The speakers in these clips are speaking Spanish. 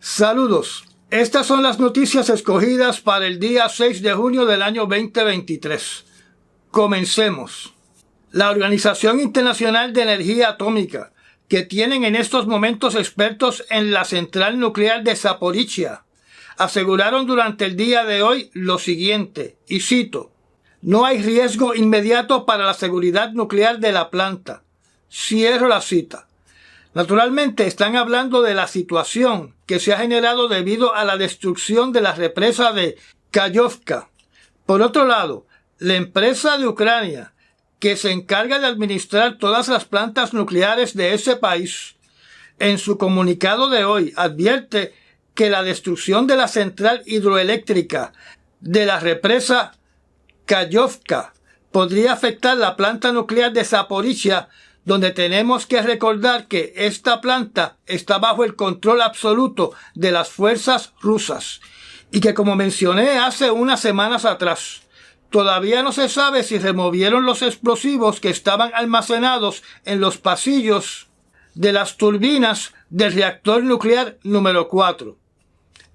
Saludos. Estas son las noticias escogidas para el día 6 de junio del año 2023. Comencemos. La Organización Internacional de Energía Atómica, que tienen en estos momentos expertos en la central nuclear de Zaporizhia, aseguraron durante el día de hoy lo siguiente, y cito: "No hay riesgo inmediato para la seguridad nuclear de la planta". Cierro la cita. Naturalmente están hablando de la situación que se ha generado debido a la destrucción de la represa de Kayovka. Por otro lado, la empresa de Ucrania, que se encarga de administrar todas las plantas nucleares de ese país, en su comunicado de hoy advierte que la destrucción de la central hidroeléctrica de la represa Kayovka podría afectar la planta nuclear de Zaporizhia, donde tenemos que recordar que esta planta está bajo el control absoluto de las fuerzas rusas y que, como mencioné hace unas semanas atrás, todavía no se sabe si removieron los explosivos que estaban almacenados en los pasillos de las turbinas del reactor nuclear número 4.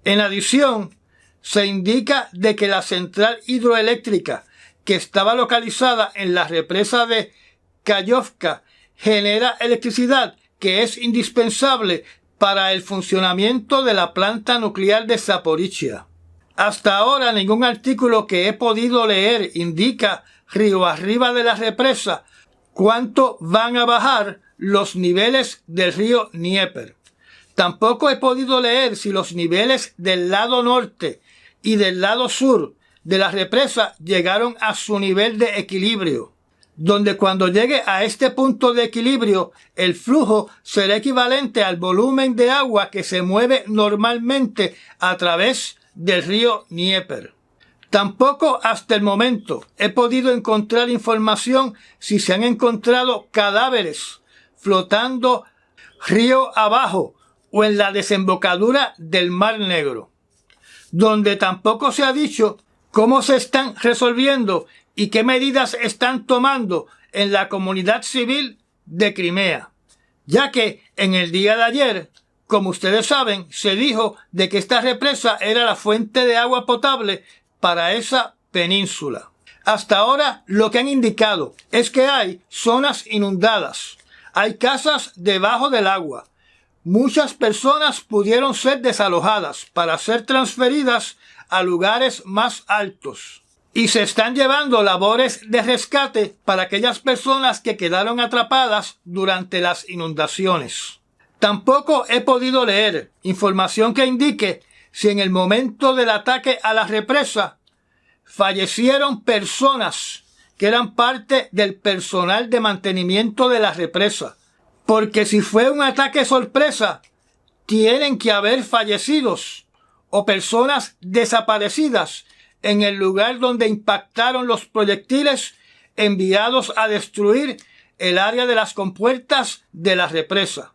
En adición, se indica de que la central hidroeléctrica que estaba localizada en la represa de Kayovka genera electricidad que es indispensable para el funcionamiento de la planta nuclear de Zaporizhia. Hasta ahora ningún artículo que he podido leer indica río arriba de la represa cuánto van a bajar los niveles del río Dnieper. Tampoco he podido leer si los niveles del lado norte y del lado sur de la represa llegaron a su nivel de equilibrio, donde cuando llegue a este punto de equilibrio, el flujo será equivalente al volumen de agua que se mueve normalmente a través del río Dnieper. Tampoco hasta el momento he podido encontrar información si se han encontrado cadáveres flotando río abajo o en la desembocadura del Mar Negro, donde tampoco se ha dicho cómo se están resolviendo y qué medidas están tomando en la comunidad civil de Crimea, ya que en el día de ayer, como ustedes saben, se dijo de que esta represa era la fuente de agua potable para esa península. Hasta ahora lo que han indicado es que hay zonas inundadas, hay casas debajo del agua. Muchas personas pudieron ser desalojadas para ser transferidas a lugares más altos. Y se están llevando labores de rescate para aquellas personas que quedaron atrapadas durante las inundaciones. Tampoco he podido leer información que indique si en el momento del ataque a la represa fallecieron personas que eran parte del personal de mantenimiento de la represa. Porque si fue un ataque sorpresa, tienen que haber fallecidos o personas desaparecidas en el lugar donde impactaron los proyectiles enviados a destruir el área de las compuertas de la represa.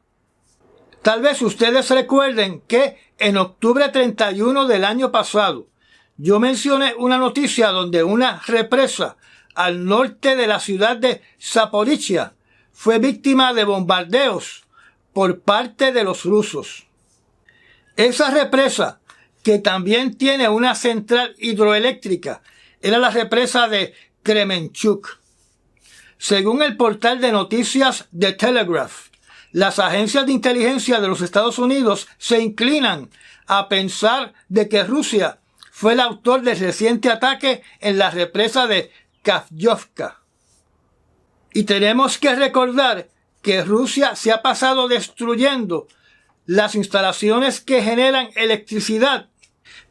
Tal vez ustedes recuerden que en octubre 31 del año pasado yo mencioné una noticia donde una represa al norte de la ciudad de Zaporizhia fue víctima de bombardeos por parte de los rusos. Esa represa, que también tiene una central hidroeléctrica, era la represa de Kremenchuk. Según el portal de noticias The Telegraph, las agencias de inteligencia de los Estados Unidos se inclinan a pensar de que Rusia fue el autor del reciente ataque en la represa de Kayovka. Y tenemos que recordar que Rusia se ha pasado destruyendo las instalaciones que generan electricidad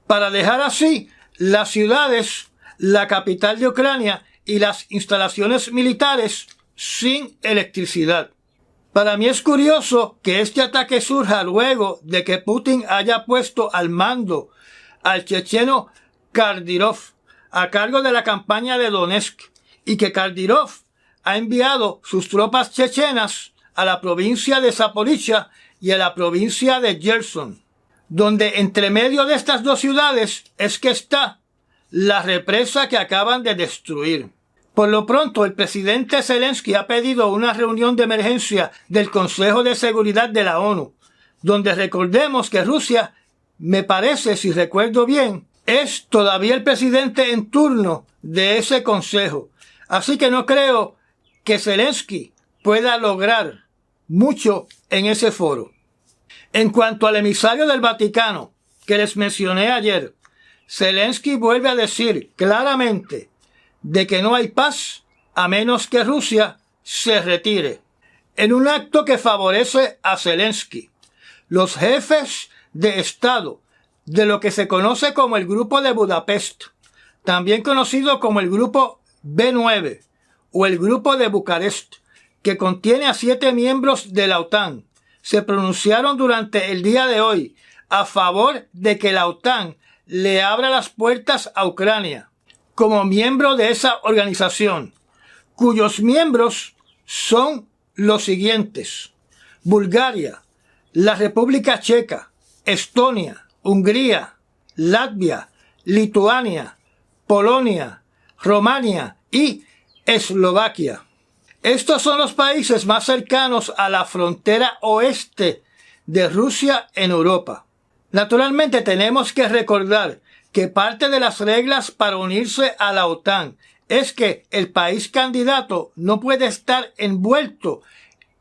para dejar así las ciudades, la capital de Ucrania y las instalaciones militares sin electricidad. Para mí es curioso que este ataque surja luego de que Putin haya puesto al mando al checheno Kadyrov a cargo de la campaña de Donetsk y que Kadyrov ha enviado sus tropas chechenas a la provincia de Zaporizhia y a la provincia de Kherson, donde entre medio de estas dos ciudades es que está la represa que acaban de destruir. Por lo pronto, el presidente Zelensky ha pedido una reunión de emergencia del Consejo de Seguridad de la ONU, donde recordemos que Rusia me parece, si recuerdo bien, es todavía el presidente en turno de ese consejo. Así que no creo que Zelensky pueda lograr mucho en ese foro. En cuanto al emisario del Vaticano que les mencioné ayer, Zelensky vuelve a decir claramente de que no hay paz a menos que Rusia se retire. En un acto que favorece a Zelensky, los jefes de Estado de lo que se conoce como el Grupo de Budapest, también conocido como el Grupo B9 o el Grupo de Bucarest, que contiene a 7 miembros de la OTAN, se pronunciaron durante el día de hoy a favor de que la OTAN le abra las puertas a Ucrania como miembro de esa organización, cuyos miembros son los siguientes: Bulgaria, la República Checa, Estonia, Hungría, Latvia, Lituania, Polonia, Rumania y Eslovaquia. Estos son los países más cercanos a la frontera oeste de Rusia en Europa. Naturalmente tenemos que recordar que parte de las reglas para unirse a la OTAN es que el país candidato no puede estar envuelto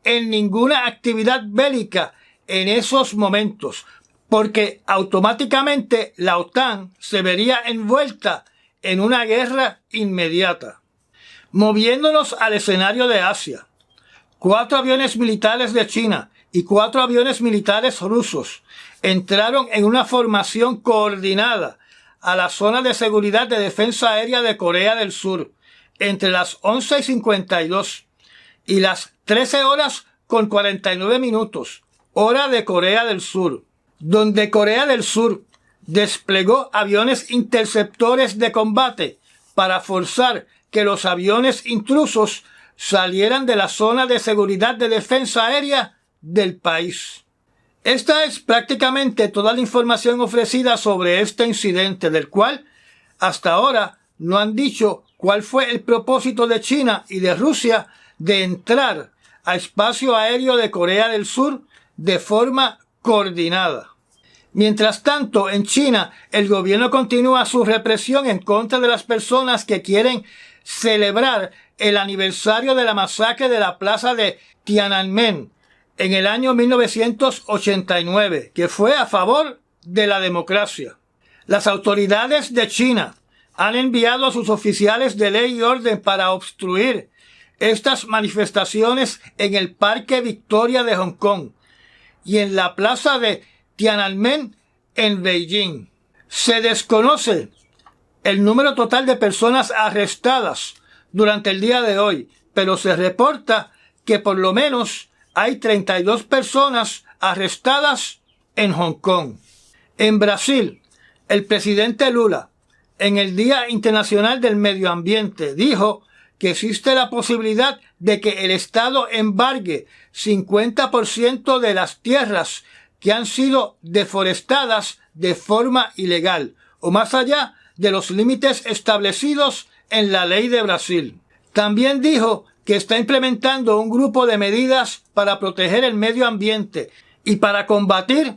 en ninguna actividad bélica en esos momentos, porque automáticamente la OTAN se vería envuelta en una guerra inmediata. Moviéndonos al escenario de Asia, 4 aviones militares de China y 4 aviones militares rusos entraron en una formación coordinada a la zona de seguridad de defensa aérea de Corea del Sur entre las 11:52 y las 13:49, hora de Corea del Sur, donde Corea del Sur desplegó aviones interceptores de combate para forzar que los aviones intrusos salieran de la zona de seguridad de defensa aérea del país. Esta es prácticamente toda la información ofrecida sobre este incidente, del cual hasta ahora no han dicho cuál fue el propósito de China y de Rusia de entrar al espacio aéreo de Corea del Sur de forma coordinada. Mientras tanto, en China, el gobierno continúa su represión en contra de las personas que quieren celebrar el aniversario de la masacre de la plaza de Tiananmen en el año 1989, que fue a favor de la democracia. Las autoridades de China han enviado a sus oficiales de ley y orden para obstruir estas manifestaciones en el Parque Victoria de Hong Kong y en la plaza de Tiananmen en Beijing. Se desconoce el número total de personas arrestadas durante el día de hoy, pero se reporta que por lo menos hay 32 personas arrestadas en Hong Kong. En Brasil, el presidente Lula, en el Día Internacional del Medio Ambiente, dijo que existe la posibilidad de que el Estado embargue 50% de las tierras que han sido deforestadas de forma ilegal, o más allá de los límites establecidos en la ley de Brasil. También dijo que está implementando un grupo de medidas para proteger el medio ambiente y para combatir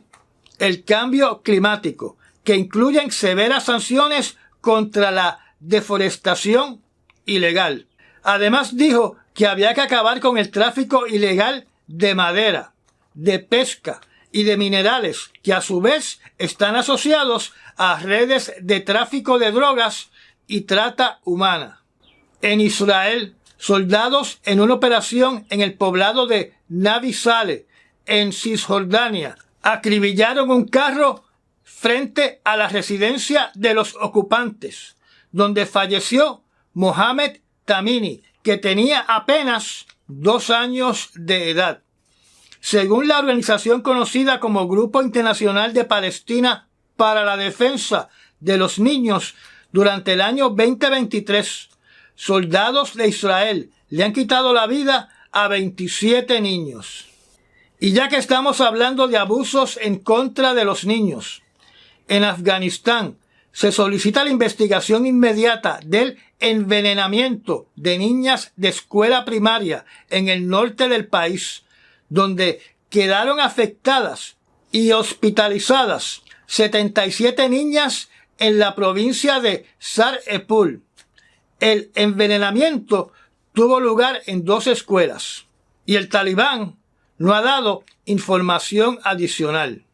el cambio climático, que incluyen severas sanciones contra la deforestación ilegal. Además dijo que había que acabar con el tráfico ilegal de madera, de pesca y de minerales, que a su vez están asociados a redes de tráfico de drogas y trata humana. En Israel, soldados en una operación en el poblado de Navi Sale, en Cisjordania, acribillaron un carro frente a la residencia de los ocupantes, donde falleció Mohamed Tamimi, que tenía apenas 2 años de edad. Según la organización conocida como Grupo Internacional de Palestina para la Defensa de los Niños, durante el año 2023, soldados de Israel le han quitado la vida a 27 niños. Y ya que estamos hablando de abusos en contra de los niños, en Afganistán se solicita la investigación inmediata del envenenamiento de niñas de escuela primaria en el norte del país, donde quedaron afectadas y hospitalizadas 77 niñas en la provincia de Sar-e-Pul. El envenenamiento tuvo lugar en 2 escuelas y el Talibán no ha dado información adicional.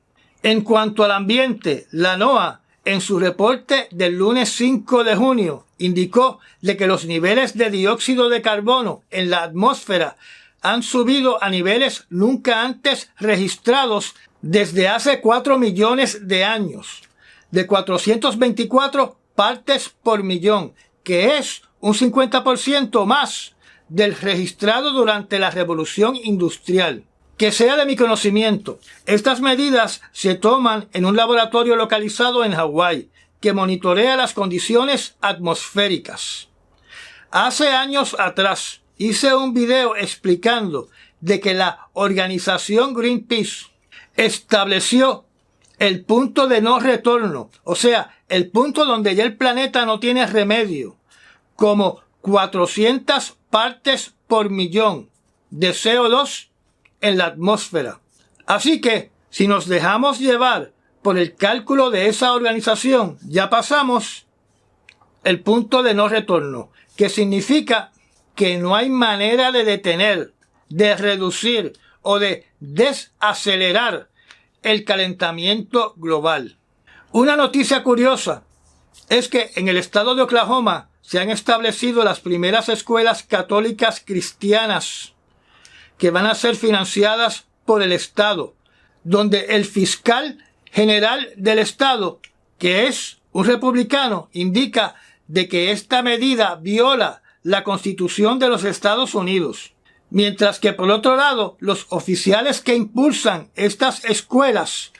En cuanto al ambiente, la NOAA, en su reporte del lunes 5 de junio, indicó de que los niveles de dióxido de carbono en la atmósfera han subido a niveles nunca antes registrados desde hace 4 millones de años, de 424 partes por millón, que es un 50% más del registrado durante la Revolución Industrial. Que sea de mi conocimiento, estas medidas se toman en un laboratorio localizado en Hawái, que monitorea las condiciones atmosféricas. Hace años atrás hice un video explicando de que la organización Greenpeace estableció el punto de no retorno, o sea, el punto donde ya el planeta no tiene remedio, como 400 partes por millón de CO2 en la atmósfera. Así que, si nos dejamos llevar por el cálculo de esa organización, ya pasamos el punto de no retorno, que significa que no hay manera de detener, de reducir o de desacelerar el calentamiento global. Una noticia curiosa es que en el estado de Oklahoma se han establecido las primeras escuelas católicas cristianas que van a ser financiadas por el Estado, donde el fiscal general del Estado, que es un republicano, indica de que esta medida viola la Constitución de los Estados Unidos. Mientras que por otro lado, los oficiales que impulsan estas escuelas,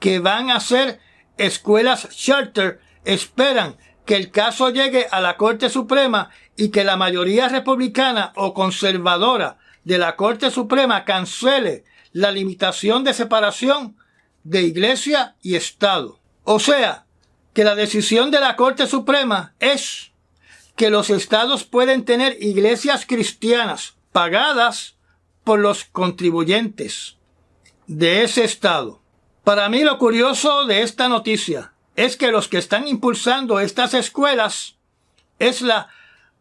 que van a ser escuelas charter, esperan que el caso llegue a la Corte Suprema y que la mayoría republicana o conservadora de la Corte Suprema cancele la limitación de separación de Iglesia y Estado. O sea, que la decisión de la Corte Suprema es que los estados pueden tener iglesias cristianas pagadas por los contribuyentes de ese estado. Para mí lo curioso de esta noticia es que los que están impulsando estas escuelas es la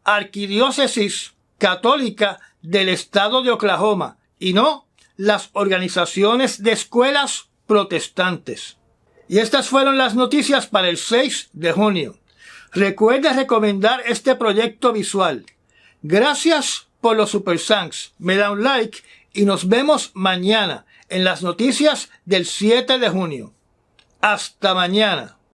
Arquidiócesis Católica del estado de Oklahoma y no las organizaciones de escuelas protestantes. Y estas fueron las noticias para el 6 de junio. Recuerda recomendar este proyecto visual. Gracias por los Super Thanks. Me da un like y nos vemos mañana en las noticias del 7 de junio. Hasta mañana.